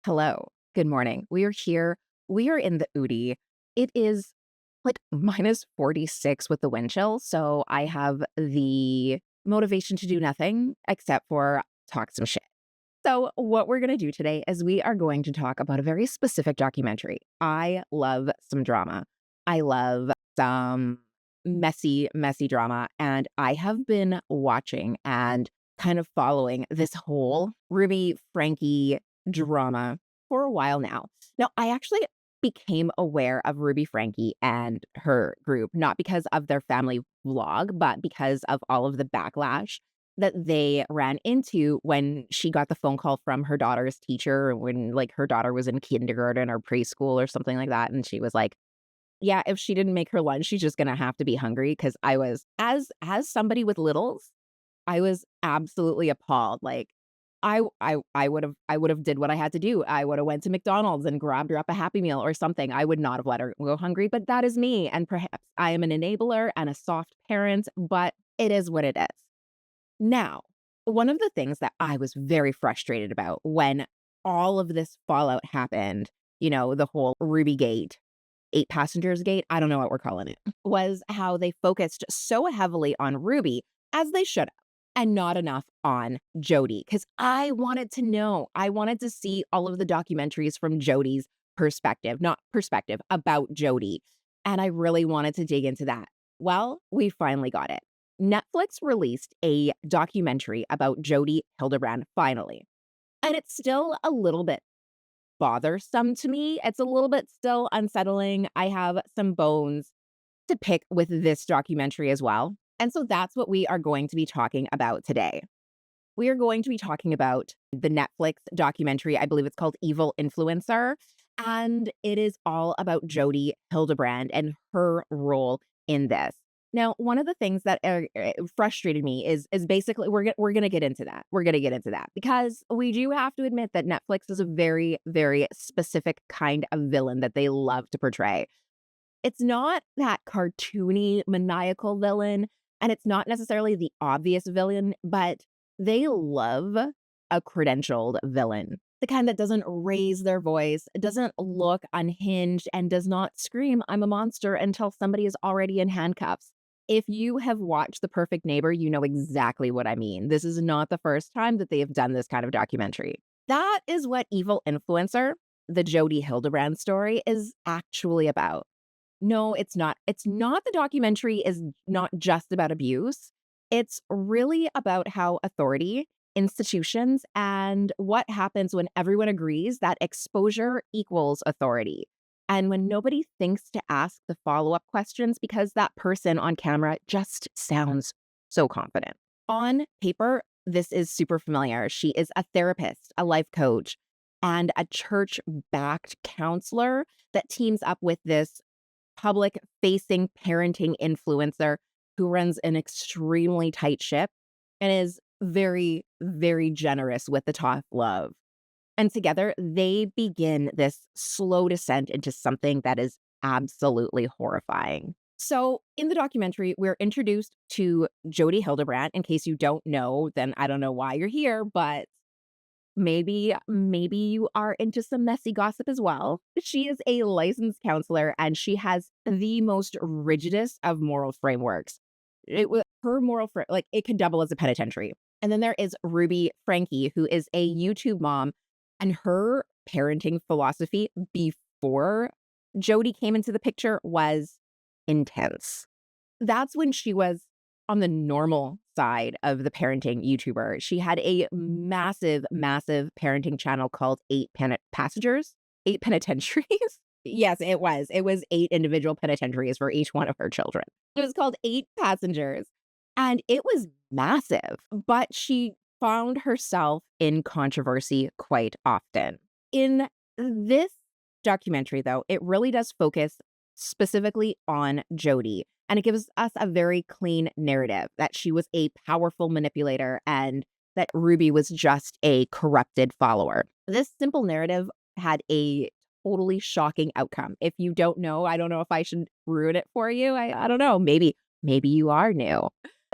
Hello. Good morning. We are here. We are in the Udi. It is like minus 46 with the wind chill. So I have the motivation to do nothing except for talk some shit. So, what we're going to do today is we are going to talk about a very specific documentary. I love some drama. I love some messy drama. And I have been watching and kind of following this whole Ruby Frankie drama for a while now. Now, I actually became aware of Ruby Frankie and her group, not because of their family vlog, but because of all of the backlash that they ran into when she got the phone call from her daughter's teacher when, like, her daughter was in kindergarten or preschool or something like that, and she was like, "Yeah, if she didn't make her lunch, she's just gonna have to be hungry." Because I was as somebody with littles, I was absolutely appalled, like, I would've did what I had to do. I would've went to McDonald's and grabbed her up a Happy Meal or something. I would not have let her go hungry, but that is me, and perhaps I am an enabler and a soft parent, but it is what it is. Now, one of the things that I was very frustrated about when all of this fallout happened, the whole Ruby Gate, 8 passengers gate, I don't know what we're calling it, was how they focused so heavily on Ruby, as they should have, and not enough on Jodi. Because I wanted to know. I wanted to see all of the documentaries from Jodi's perspective, not perspective, about Jodi. And I really wanted to dig into that. Well, we finally got it. Netflix released a documentary about Jodi Hildebrandt finally. And it's still a little bit bothersome to me. It's a little bit still unsettling. I have some bones to pick with this documentary as well. And so that's what we are going to be talking about today. We are going to be talking about the Netflix documentary. I believe it's called Evil Influencer. And it is all about Jodi Hildebrandt and her role in this. Now, one of the things that frustrated me is basically we're gonna get into that. We're gonna get into that because we do have to admit that Netflix is a very very specific kind of villain that they love to portray. It's not that cartoony, maniacal villain, and it's not necessarily the obvious villain, but they love a credentialed villain. The kind that doesn't raise their voice, doesn't look unhinged, and does not scream, "I'm a monster," until somebody is already in handcuffs. If you have watched The Perfect Neighbor, you know exactly what I mean. This is not the first time that they have done this kind of documentary. That is what Evil Influencer, the Jodi Hildebrandt story, is actually about. No, it's not. It's not. The documentary is not just about abuse. It's really about how authority, institutions, and what happens when everyone agrees that exposure equals authority. And when nobody thinks to ask the follow-up questions because that person on camera just sounds so confident. On paper, this is super familiar. She is a therapist, a life coach, and a church-backed counselor that teams up with this public facing parenting influencer who runs an extremely tight ship and is very, very generous with the tough love. And together they begin this slow descent into something that is absolutely horrifying. So, in the documentary, we're introduced to Jodi Hildebrandt. In case you don't know, then I don't know why you're here, but maybe you are into some messy gossip as well. She is a licensed counselor, and she has the most rigidest of moral frameworks. Her like, it could double as a penitentiary. And then there is Ruby Frankie, who is a YouTube mom, and her parenting philosophy before Jodi came into the picture was intense. That's when she was on the normal side of the parenting YouTuber. She had a massive, massive parenting channel called 8 Passengers, 8 Penitentiaries. Yes, it was. It was 8 individual penitentiaries for each one of her children. It was called 8 Passengers, and it was massive, but she found herself in controversy quite often. In this documentary, though, it really does focus specifically on Jodi, and it gives us a very clean narrative that she was a powerful manipulator and that Ruby was just a corrupted follower. This simple narrative had a totally shocking outcome. If you don't know, I don't know if I should ruin it for you. I don't know. Maybe you are new.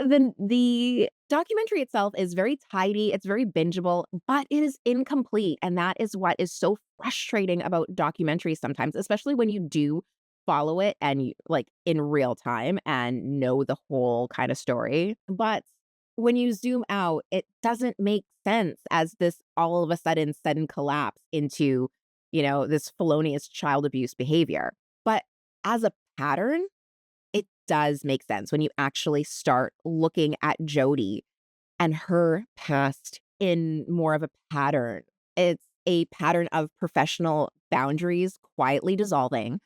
Then the documentary itself is very tidy, it's very bingeable, but it is incomplete, and that is what is so frustrating about documentaries sometimes, especially when you do follow it and you like, in real time and know the whole kinda story. But when you zoom out, it doesn't make sense as this all of a sudden collapse into, this felonious child abuse behavior. But as a pattern, it does make sense when you actually start looking at Jodi and her past in more of a pattern. It's a pattern of professional boundaries quietly dissolving,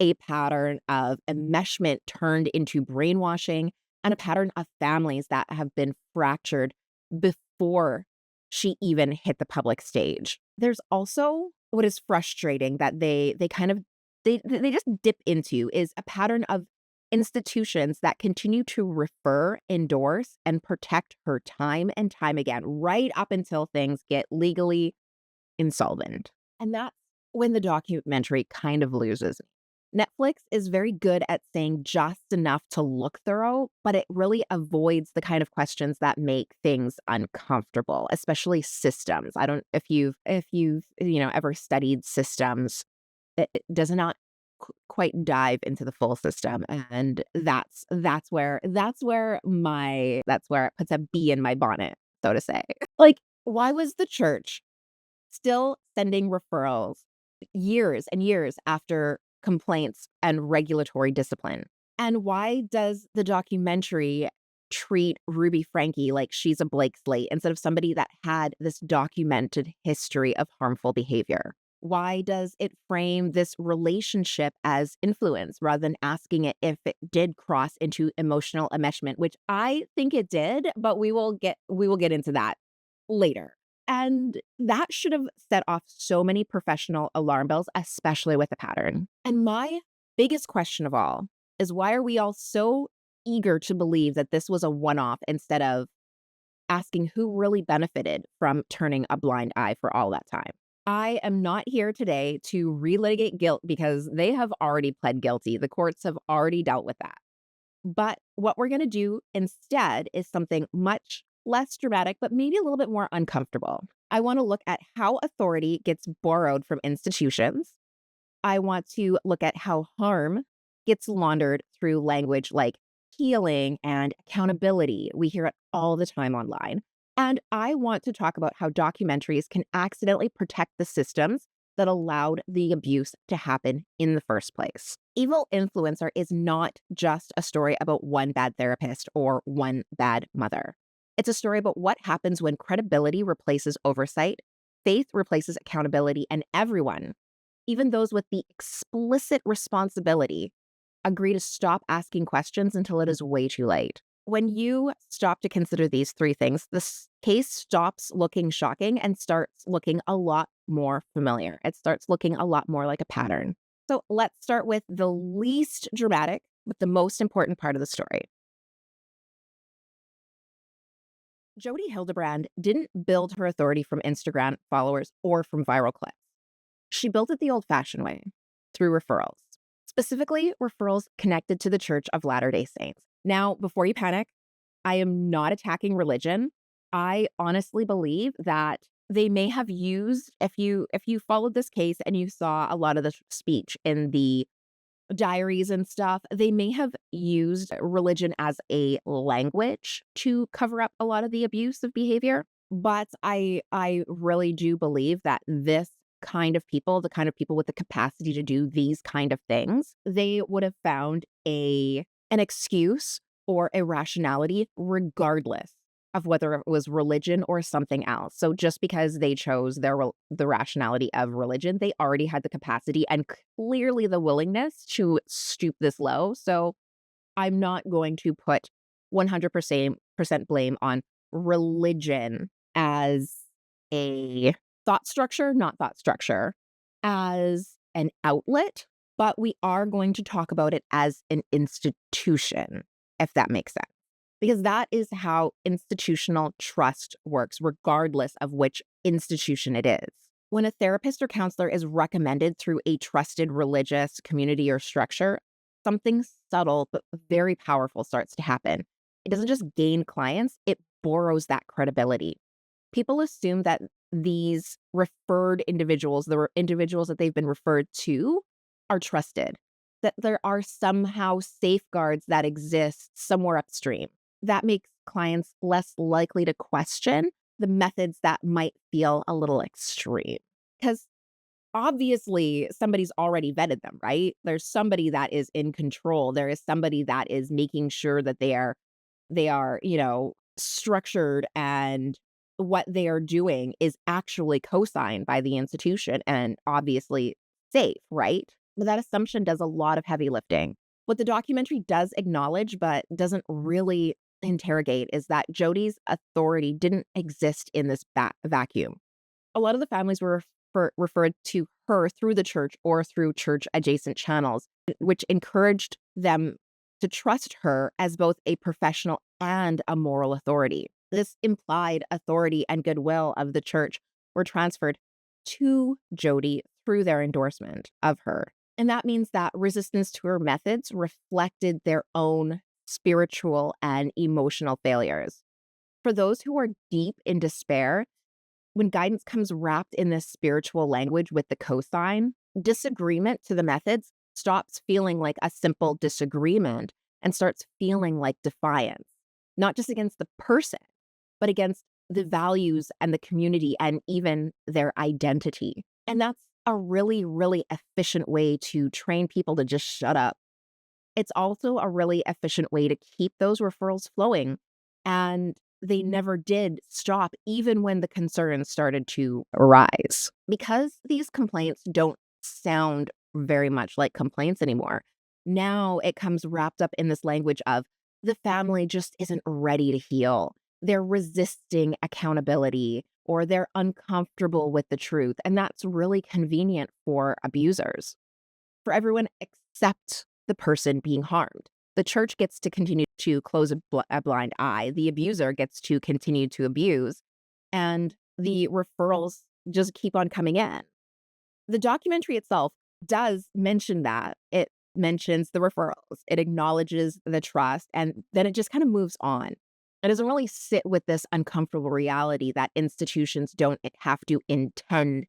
a pattern of enmeshment turned into brainwashing, and a pattern of families that have been fractured before she even hit the public stage. There's also what is frustrating that they kind of they just dip into is a pattern of institutions that continue to refer, endorse, and protect her time and time again, right up until things get legally insolvent. And that's when the documentary kind of loses me. Netflix is very good at saying just enough to look thorough, but it really avoids the kind of questions that make things uncomfortable, especially systems. I don't if you've ever studied systems, it does not quite dive into the full system, and that's where it puts a bee in my bonnet, so to say. Like, why was the church still sending referrals years and years after complaints and regulatory discipline? And why does the documentary treat Ruby Frankie like she's a blank slate instead of somebody that had this documented history of harmful behavior? Why does it frame this relationship as influence rather than asking it if it did cross into emotional enmeshment, which I think it did, but we will get into that later. And that should have set off so many professional alarm bells, especially with the pattern. And my biggest question of all is why are we all so eager to believe that this was a one off instead of asking who really benefited from turning a blind eye for all that time? I am not here today to relitigate guilt because they have already pled guilty. The courts have already dealt with that. But what we're going to do instead is something much less dramatic, but maybe a little bit more uncomfortable. I want to look at how authority gets borrowed from institutions. I want to look at how harm gets laundered through language like healing and accountability. We hear it all the time online. And I want to talk about how documentaries can accidentally protect the systems that allowed the abuse to happen in the first place. Evil Influencer is not just a story about one bad therapist or one bad mother. It's a story about what happens when credibility replaces oversight, faith replaces accountability, and everyone, even those with the explicit responsibility, agree to stop asking questions until it is way too late. When you stop to consider these three things, this case stops looking shocking and starts looking a lot more familiar. It starts looking a lot more like a pattern. So let's start with the least dramatic, but the most important part of the story. Jodi Hildebrandt didn't build her authority from Instagram followers or from viral clips. She built it the old fashioned way through referrals, specifically referrals connected to the Church of Latter-day Saints. Now, before you panic, I am not attacking religion. I honestly believe that they may have used if you followed this case and you saw a lot of the speech in the diaries and stuff, they may have used religion as a language to cover up a lot of the abusive behavior. But I really do believe that this kind of people, the kind of people with the capacity to do these kind of things, they would have found an excuse or a rationality regardless of whether it was religion or something else. So just because they chose the rationality of religion, they already had the capacity and clearly the willingness to stoop this low. So I'm not going to put 100% blame on religion as a thought structure, not thought structure, as an outlet, but we are going to talk about it as an institution, if that makes sense. Because that is how institutional trust works, regardless of which institution it is. When a therapist or counselor is recommended through a trusted religious community or structure, something subtle but very powerful starts to happen. It doesn't just gain clients, it borrows that credibility. People assume that these referred individuals, individuals that they've been referred to, are trusted, that there are somehow safeguards that exist somewhere upstream. That makes clients less likely to question the methods that might feel a little extreme. Because obviously somebody's already vetted them, right? There's somebody that is in control. There is somebody that is making sure that they are structured, and what they are doing is actually co-signed by the institution and obviously safe, right? But that assumption does a lot of heavy lifting. What the documentary does acknowledge but doesn't really interrogate is that Jodi's authority didn't exist in this vacuum. A lot of the families were referred to her through the church or through church adjacent channels, which encouraged them to trust her as both a professional and a moral authority. This implied authority and goodwill of the church were transferred to Jodi through their endorsement of her. And that means that resistance to her methods reflected their own spiritual and emotional failures. For those who are deep in despair, when guidance comes wrapped in this spiritual language with the cosign, disagreement to the methods stops feeling like a simple disagreement and starts feeling like defiance, not just against the person, but against the values and the community and even their identity. And that's a really, really efficient way to train people to just shut up. It's also a really efficient way to keep those referrals flowing. And they never did stop, even when the concerns started to arise. Because these complaints don't sound very much like complaints anymore, now it comes wrapped up in this language of the family just isn't ready to heal. They're resisting accountability or they're uncomfortable with the truth. And that's really convenient for abusers, for everyone except the person being harmed. The church gets to continue to close a blind eye. The abuser gets to continue to abuse, and the referrals just keep on coming in. The documentary itself does mention that. It mentions the referrals, it acknowledges the trust, and then it just kind of moves on. It doesn't really sit with this uncomfortable reality that institutions don't have to intend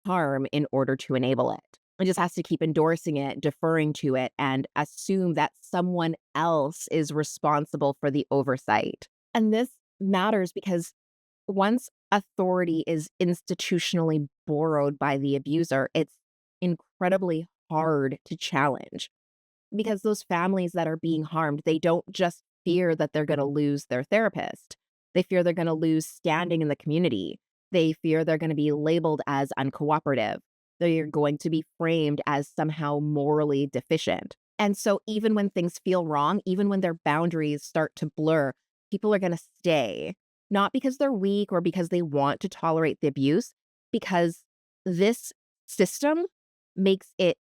harm in order to enable it. It just has to keep endorsing it, deferring to it, and assume that someone else is responsible for the oversight. And this matters because once authority is institutionally borrowed by the abuser, it's incredibly hard to challenge, because those families that are being harmed, they don't just fear that they're going to lose their therapist. They fear they're going to lose standing in the community. They fear they're going to be labeled as uncooperative. They're going to be framed as somehow morally deficient. And so even when things feel wrong, even when their boundaries start to blur, people are going to stay, not because they're weak or because they want to tolerate the abuse, because this system makes it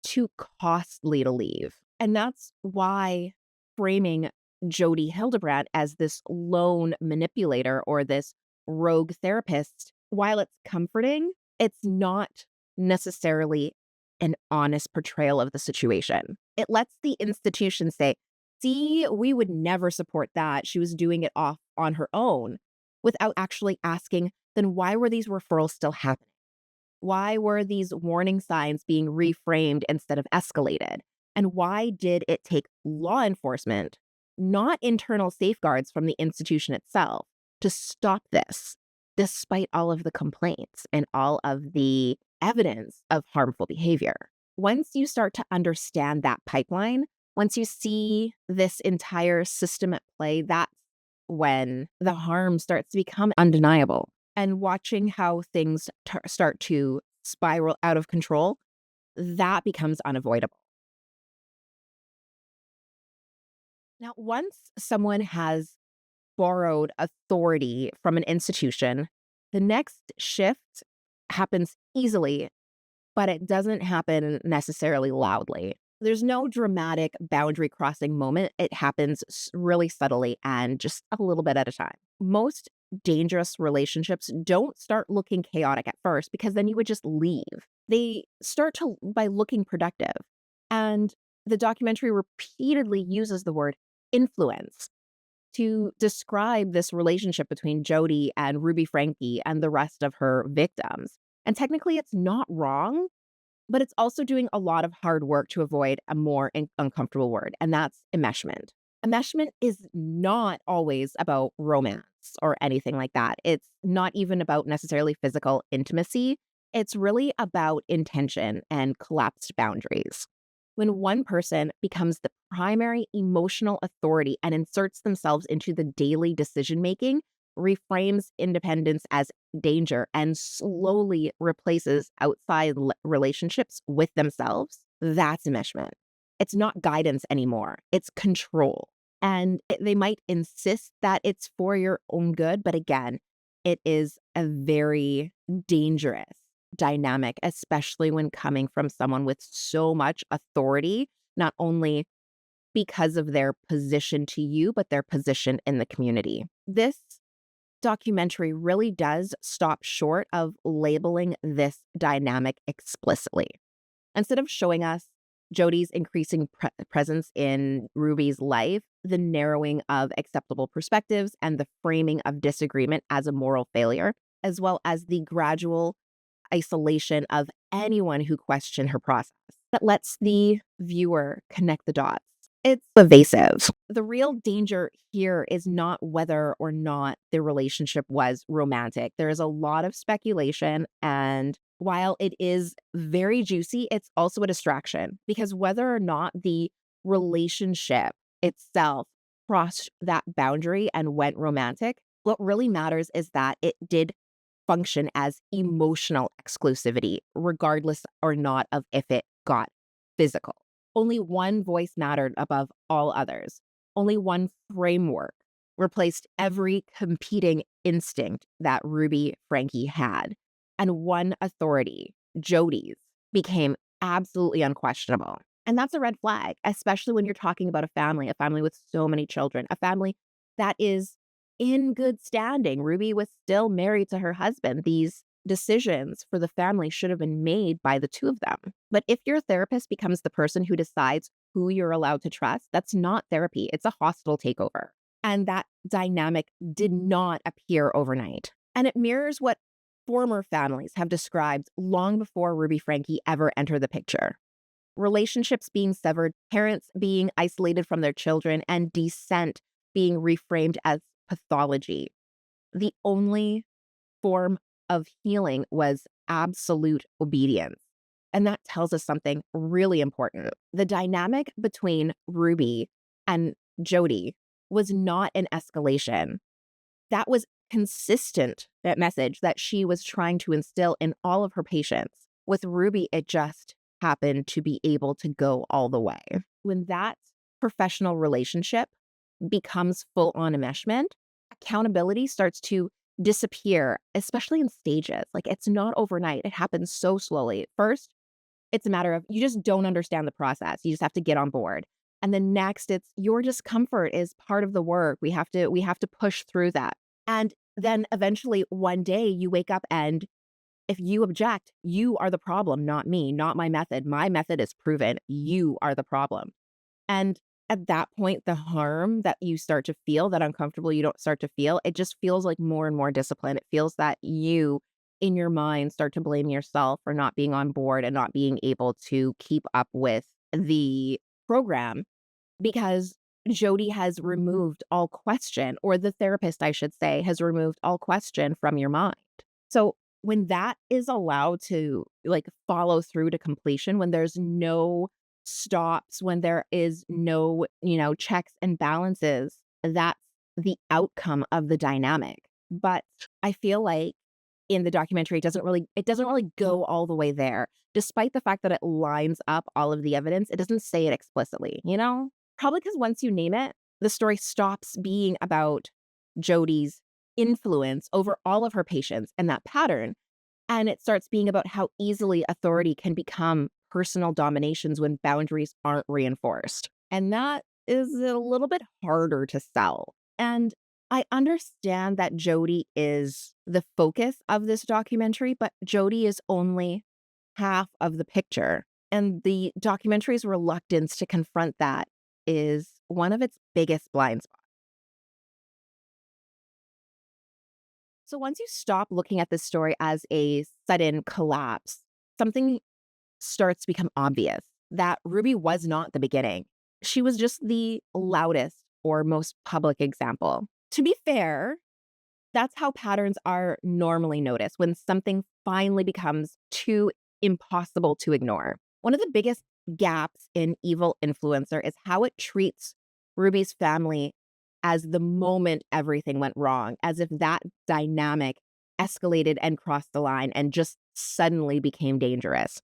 too costly to leave. And that's why framing Jodi Hildebrandt as this lone manipulator or this rogue therapist, while it's comforting, it's not necessarily an honest portrayal of the situation. It lets the institution say, see, we would never support that. She was doing it off on her own, without actually asking, then why were these referrals still happening? Why were these warning signs being reframed instead of escalated? And why did it take law enforcement, not internal safeguards from the institution itself, to stop this, despite all of the complaints and all of the evidence of harmful behavior? Once you start to understand that pipeline, once you see this entire system at play, that's when the harm starts to become undeniable. And watching how things start to spiral out of control, that becomes unavoidable. Now, once someone has borrowed authority from an institution, the next shift happens easily, but it doesn't happen necessarily loudly. There's no dramatic boundary crossing moment. It happens really subtly and just a little bit at a time. Most dangerous relationships don't start looking chaotic at first, because then you would just leave. They start to by looking productive. And the documentary repeatedly uses the word influence to describe this relationship between Jodi and Ruby Frankie and the rest of her victims. And technically, it's not wrong, but it's also doing a lot of hard work to avoid a more uncomfortable word, and that's enmeshment. Enmeshment is not always about romance or anything like that. It's not even about necessarily physical intimacy. It's really about intention and collapsed boundaries. When one person becomes the primary emotional authority and inserts themselves into the daily decision making, reframes independence as danger, and slowly replaces outside relationships with themselves, that's enmeshment. It's not guidance anymore, it's control. And they might insist that it's for your own good, but again, it is a very dangerous dynamic, especially when coming from someone with so much authority, not only because of their position to you, but their position in the community. This documentary really does stop short of labeling this dynamic explicitly. Instead of showing us Jodi's increasing presence in Ruby's life, the narrowing of acceptable perspectives, and the framing of disagreement as a moral failure, as well as the gradual isolation of anyone who questioned her process, that lets the viewer connect the dots. It's evasive. The real danger here is not whether or not the relationship was romantic. There is a lot of speculation, and while it is very juicy, it's also a distraction because whether or not the relationship itself crossed that boundary and went romantic, what really matters is that it did function as emotional exclusivity, regardless or not of if it got physical. Only one voice mattered above all others. Only one framework replaced every competing instinct that Ruby Frankie had. And one authority, Jodi's, became absolutely unquestionable. And that's a red flag, especially when you're talking about a family with so many children, a family that is in good standing. Ruby was still married to her husband. These decisions for the family should have been made by the two of them. But if your therapist becomes the person who decides who you're allowed to trust, that's not therapy. It's a hostile takeover. And that dynamic did not appear overnight. And it mirrors what former families have described long before Ruby Frankie ever entered the picture. Relationships being severed, parents being isolated from their children, and dissent being reframed as pathology. The only form of healing was absolute obedience. And that tells us something really important. The dynamic between Ruby and Jodi was not an escalation. That was consistent, that message that she was trying to instill in all of her patients. With Ruby, it just happened to be able to go all the way. When that professional relationship becomes full on enmeshment, accountability starts to disappear, especially in stages. Like it's not overnight, it happens so slowly. First, it's a matter of you just don't understand the process. You just have to get on board. And then next, it's your discomfort is part of the work. We have to push through that. And then eventually one day you wake up and if you object, you are the problem, not me, not my method. My method is proven. You are the problem. And at that point, the harm that you start to feel, that uncomfortable you don't start to feel, it just feels like more and more discipline. It feels that you, in your mind, start to blame yourself for not being on board and not being able to keep up with the program because Jodi has removed all question, or the therapist, I should say, has removed all question from your mind. So when that is allowed to like follow through to completion, when there's no stops, when there is no, checks and balances, that's the outcome of the dynamic. But I feel like in the documentary, it doesn't really go all the way there. Despite the fact that it lines up all of the evidence, it doesn't say it explicitly, Probably because once you name it, the story stops being about Jodi's influence over all of her patients and that pattern. And it starts being about how easily authority can become personal dominations when boundaries aren't reinforced. And that is a little bit harder to sell. And I understand that Jodi is the focus of this documentary, but Jodi is only half of the picture. And the documentary's reluctance to confront that is one of its biggest blind spots. So once you stop looking at this story as a sudden collapse, something starts to become obvious that Ruby was not the beginning. She was just the loudest or most public example. To be fair, that's how patterns are normally noticed when something finally becomes too impossible to ignore. One of the biggest gaps in Evil Influencer is how it treats Ruby's family as the moment everything went wrong, as if that dynamic escalated and crossed the line and just suddenly became dangerous.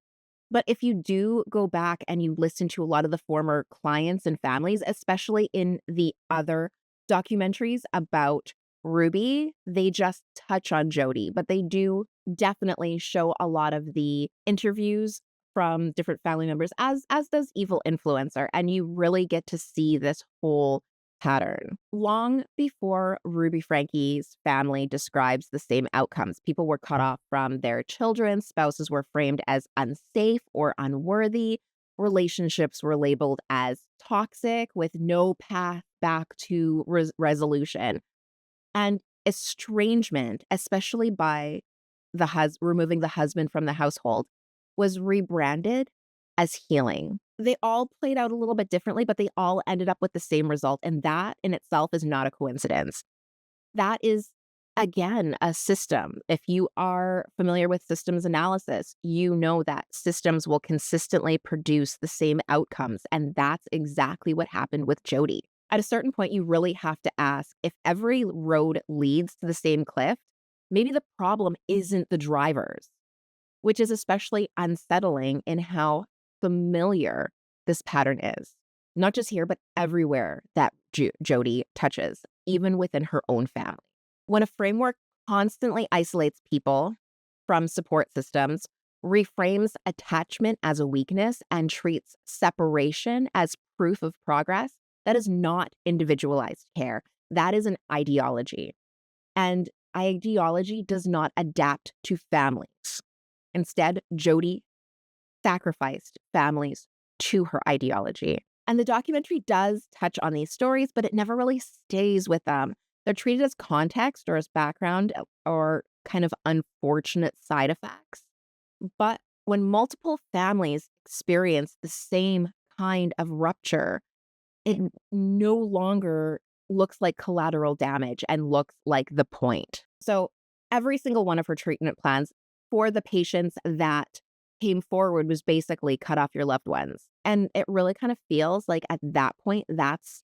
But if you do go back and you listen to a lot of the former clients and families, especially in the other documentaries about Ruby, they just touch on Jodi, but they do definitely show a lot of the interviews from different family members, as does Evil Influencer, and you really get to see this whole pattern. Long before Ruby Frankie's family describes the same outcomes, people were cut off from their children, spouses were framed as unsafe or unworthy, relationships were labeled as toxic with no path back to resolution. And estrangement, especially by removing the husband from the household, was rebranded as healing. They all played out a little bit differently, but they all ended up with the same result, and that in itself is not a coincidence. That is, again, a system. If you are familiar with systems analysis, you know that systems will consistently produce the same outcomes, and that's exactly what happened with Jodi. At a certain point, you really have to ask, if every road leads to the same cliff, maybe the problem isn't the drivers, which is especially unsettling in how familiar this pattern is. Not just here, but everywhere that Jodi touches, even within her own family. When a framework constantly isolates people from support systems, reframes attachment as a weakness, and treats separation as proof of progress, that is not individualized care. That is an ideology. And ideology does not adapt to families. Instead, Jodi sacrificed families to her ideology. And the documentary does touch on these stories, but it never really stays with them. They're treated as context or as background or kind of unfortunate side effects. But when multiple families experience the same kind of rupture, it no longer looks like collateral damage and looks like the point. So every single one of her treatment plans for the patients that came forward was basically cut off your loved ones. And it really kind of feels like at that point, that's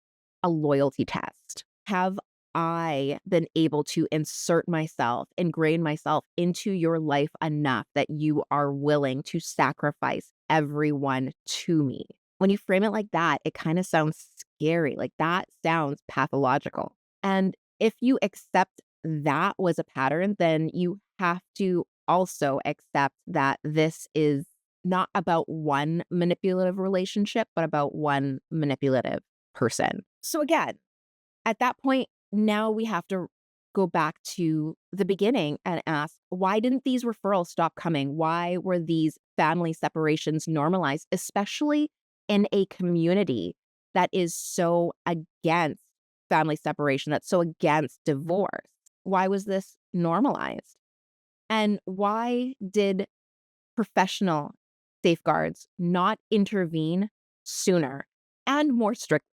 a loyalty test. Have I been able to ingrain myself into your life enough that you are willing to sacrifice everyone to me? When you frame it like that, it kind of sounds scary. Like that sounds pathological. And if you accept that was a pattern, then you have to also accept that this is not about one manipulative relationship, but about one manipulative person. So again, at that point, now we have to go back to the beginning and ask, why didn't these referrals stop coming? Why were these family separations normalized, especially in a community that is so against family separation, that's so against divorce? Why was this normalized? And why did professional safeguards not intervene sooner and more strict?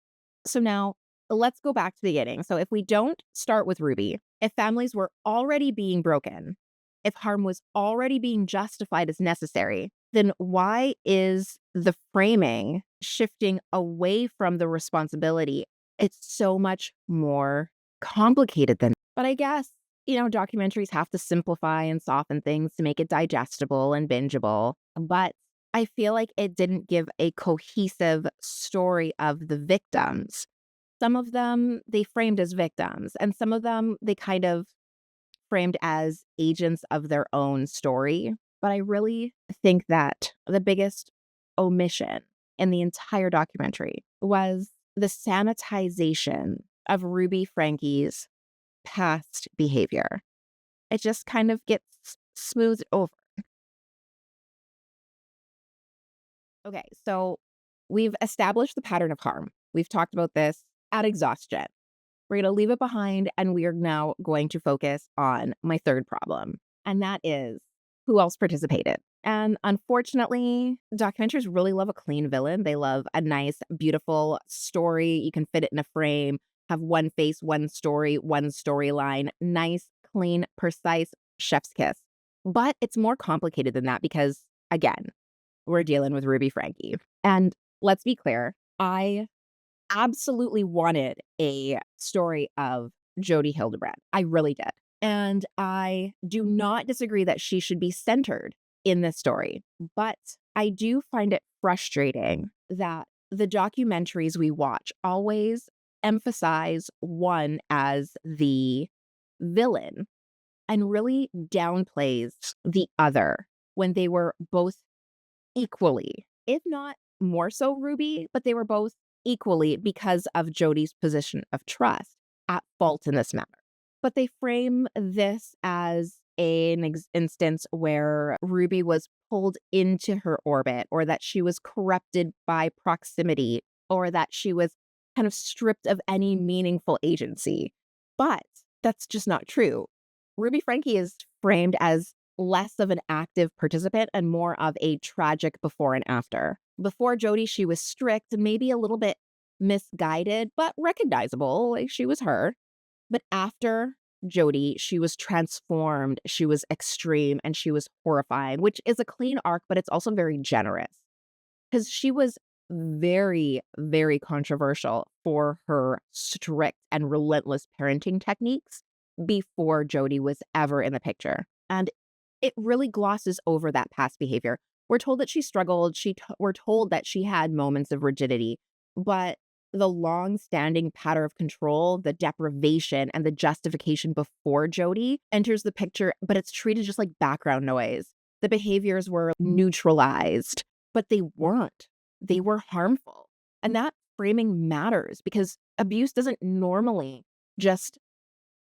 So now let's go back to the beginning. So if we don't start with Ruby, if families were already being broken, if harm was already being justified as necessary, then why is the framing shifting away from the responsibility? It's so much more complicated than. But I guess, documentaries have to simplify and soften things to make it digestible and bingeable. But I feel like it didn't give a cohesive story of the victims. Some of them they framed as victims, and some of them they kind of framed as agents of their own story. But I really think that the biggest omission in the entire documentary was the sanitization of Ruby Frankie's past behavior. It just kind of gets smoothed over. Okay, so we've established the pattern of harm. We've talked about this ad exhaustion. We're going to leave it behind and we are now going to focus on my third problem. And that is who else participated. And unfortunately, documentaries really love a clean villain. They love a nice, beautiful story. You can fit it in a frame, have one face, one story, one storyline, nice, clean, precise, chef's kiss. But it's more complicated than that because, again, we're dealing with Ruby Franke. And let's be clear, I absolutely wanted a story of Jodi Hildebrandt. I really did. And I do not disagree that she should be centered in this story. But I do find it frustrating that the documentaries we watch always emphasize one as the villain and really downplays the other when they were both equally, if not more so Ruby, but they were both equally, because of Jodi's position of trust, at fault in this matter. But they frame this as an instance where Ruby was pulled into her orbit, or that she was corrupted by proximity, or that she was kind of stripped of any meaningful agency. But that's just not true. Ruby Franke is framed as less of an active participant and more of a tragic before and after. Before Jodi, she was strict, maybe a little bit misguided, but recognizable, like she was her. But after Jodi, she was transformed, she was extreme, and she was horrifying, which is a clean arc, but it's also very generous. Because she was very, very controversial for her strict and relentless parenting techniques before Jodi was ever in the picture. And it really glosses over that past behavior. We're told that she struggled. We're told that she had moments of rigidity, but the long-standing pattern of control, the deprivation, and the justification before Jodi enters the picture, but it's treated just like background noise. The behaviors were neutralized, but they weren't. They were harmful. And that framing matters because abuse doesn't normally just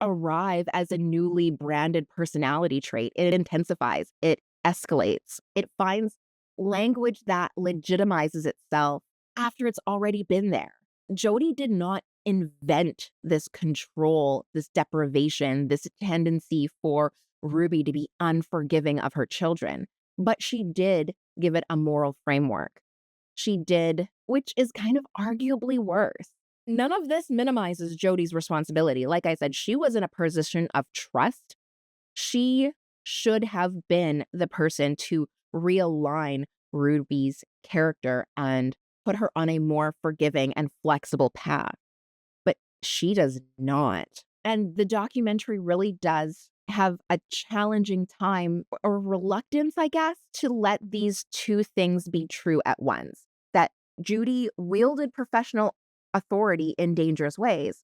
arrive as a newly branded personality trait. It intensifies, it escalates, it finds language that legitimizes itself after it's already been there. Jodi did not invent this control, this deprivation, this tendency for Ruby to be unforgiving of her children, but she did give it a moral framework. She did, which is kind of arguably worse. None of this minimizes Jodi's responsibility. Like I said, she was in a position of trust. She should have been the person to realign Ruby's character and put her on a more forgiving and flexible path. But she does not. And the documentary really does have a challenging time or reluctance, I guess, to let these two things be true at once. That Jodi wielded professional authority in dangerous ways,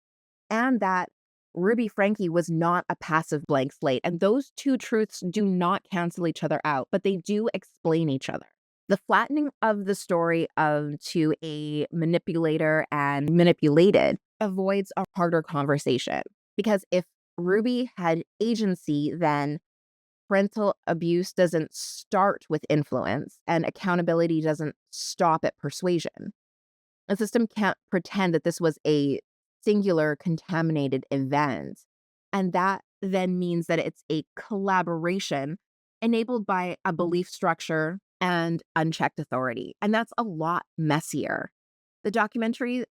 and that Ruby Franke was not a passive blank slate. And those two truths do not cancel each other out, but they do explain each other. The flattening of the story to a manipulator and manipulated avoids a harder conversation. Because if Ruby had agency, then parental abuse doesn't start with influence and accountability doesn't stop at persuasion. A system can't pretend that this was a singular contaminated event. And that then means that it's a collaboration enabled by a belief structure and unchecked authority. And that's a lot messier. Documentaries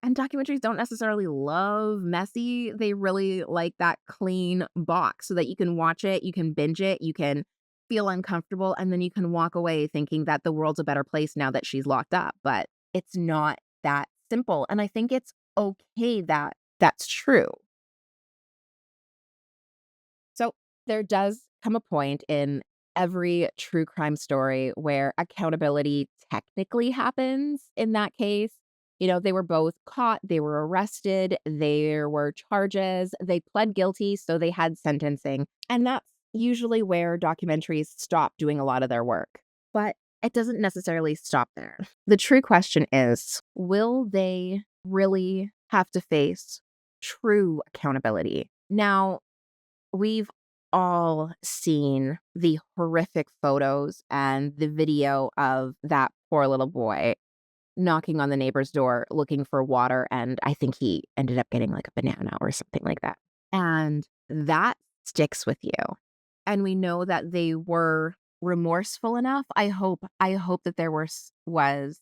don't necessarily love messy. They really like that clean box so that you can watch it, you can binge it, you can feel uncomfortable, and then you can walk away thinking that the world's a better place now that she's locked up. But it's not that simple. And I think it's okay that that's true. So there does come a point in every true crime story where accountability technically happens in that case. They were both caught, they were arrested, there were charges, they pled guilty, so they had sentencing. And that's usually where documentaries stop doing a lot of their work. But it doesn't necessarily stop there. The true question is, will they really have to face true accountability? Now, we've all seen the horrific photos and the video of that poor little boy. knocking on the neighbor's door looking for water, and I think he ended up getting like a banana or something like that. And that sticks with you. And we know that they were remorseful enough. I hope that there was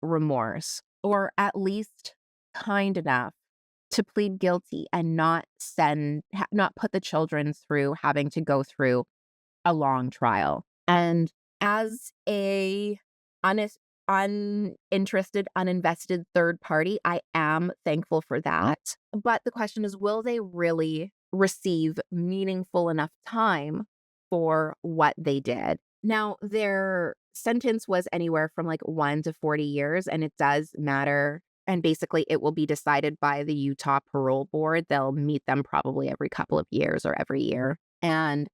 remorse, or at least kind enough to plead guilty and not put the children through having to go through a long trial. And as a honest, uninterested, uninvested third party, I am thankful for that. But the question is, will they really receive meaningful enough time for what they did? Now, their sentence was anywhere from like 1 to 40 years, and it does matter. And basically, it will be decided by the Utah Parole Board. They'll meet them probably every couple of years or every year and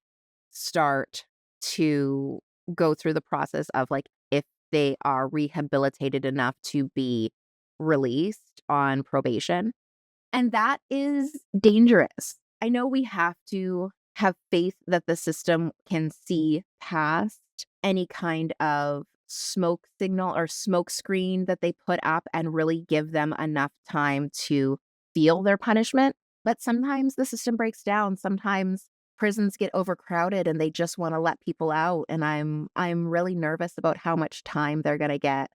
start to go through the process of like if they are rehabilitated enough to be released on probation. And that is dangerous. I know we have to have faith that the system can see past any kind of smoke signal or smoke screen that they put up and really give them enough time to feel their punishment. But sometimes the system breaks down. Sometimes prisons get overcrowded and they just want to let people out. And I'm really nervous about how much time they're going to get.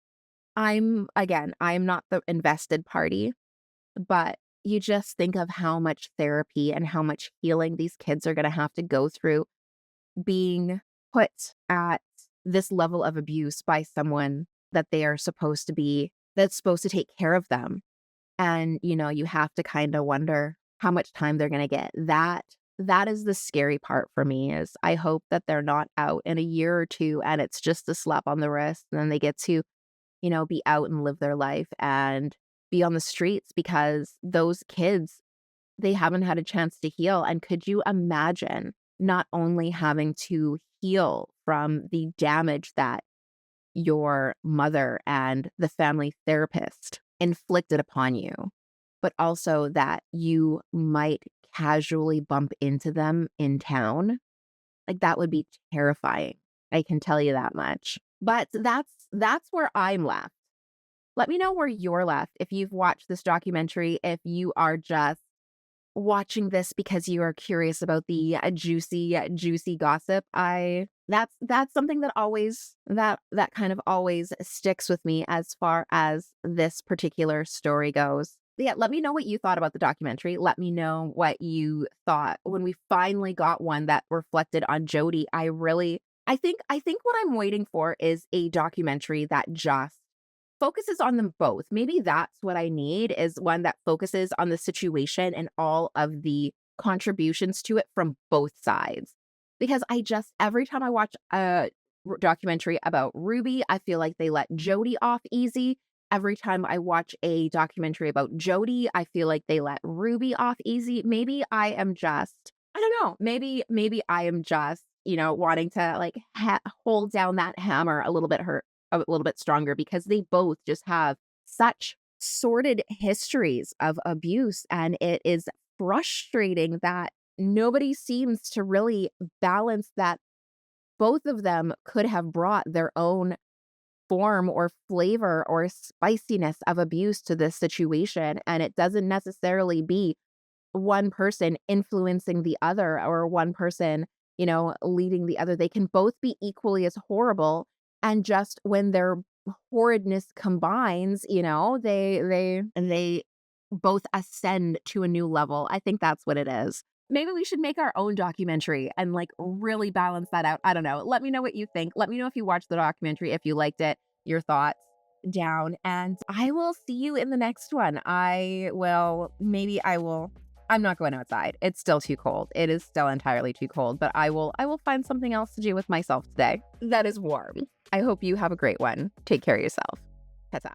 I'm not the invested party, but you just think of how much therapy and how much healing these kids are going to have to go through being put at this level of abuse by someone that they are supposed to be, that's supposed to take care of them. And, you have to kind of wonder how much time they're going to get. That is the scary part for me, is I hope that they're not out in a year or two and it's just a slap on the wrist and then they get to, be out and live their life and be on the streets, because those kids, they haven't had a chance to heal. And could you imagine not only having to heal from the damage that your mother and the family therapist inflicted upon you, but also that you might casually bump into them in town? Like, that would be terrifying. I can tell you that much. But that's where I'm left. Let me know where you're left. If you've watched this documentary, if you are just watching this because you are curious about the juicy gossip. That's something that always that kind of always sticks with me as far as this particular story goes. Yeah, let me know what you thought about the documentary. Let me know what you thought when we finally got one that reflected on Jodi. I think what I'm waiting for is a documentary that just focuses on them both. Maybe that's what I need, is one that focuses on the situation and all of the contributions to it from both sides. Because every time I watch a documentary about Ruby, I feel like they let Jodi off easy. Every time I watch a documentary about Jodi, I feel like they let Ruby off easy. Maybe I am just, I don't know, maybe I am just, wanting to like hold down that hammer a little bit stronger, because they both just have such sordid histories of abuse. And it is frustrating that nobody seems to really balance that. Both of them could have brought their own form or flavor or spiciness of abuse to this situation. And it doesn't necessarily be one person influencing the other, or one person, leading the other. They can both be equally as horrible. And just when their horridness combines, they both ascend to a new level. I think that's what it is. Maybe we should make our own documentary and like really balance that out. I don't know. Let me know what you think. Let me know if you watched the documentary, if you liked it, your thoughts down, and I will see you in the next one. I'm not going outside. It's still too cold. It is still entirely too cold, but I will find something else to do with myself today that is warm. I hope you have a great one. Take care of yourself. Ta-ta.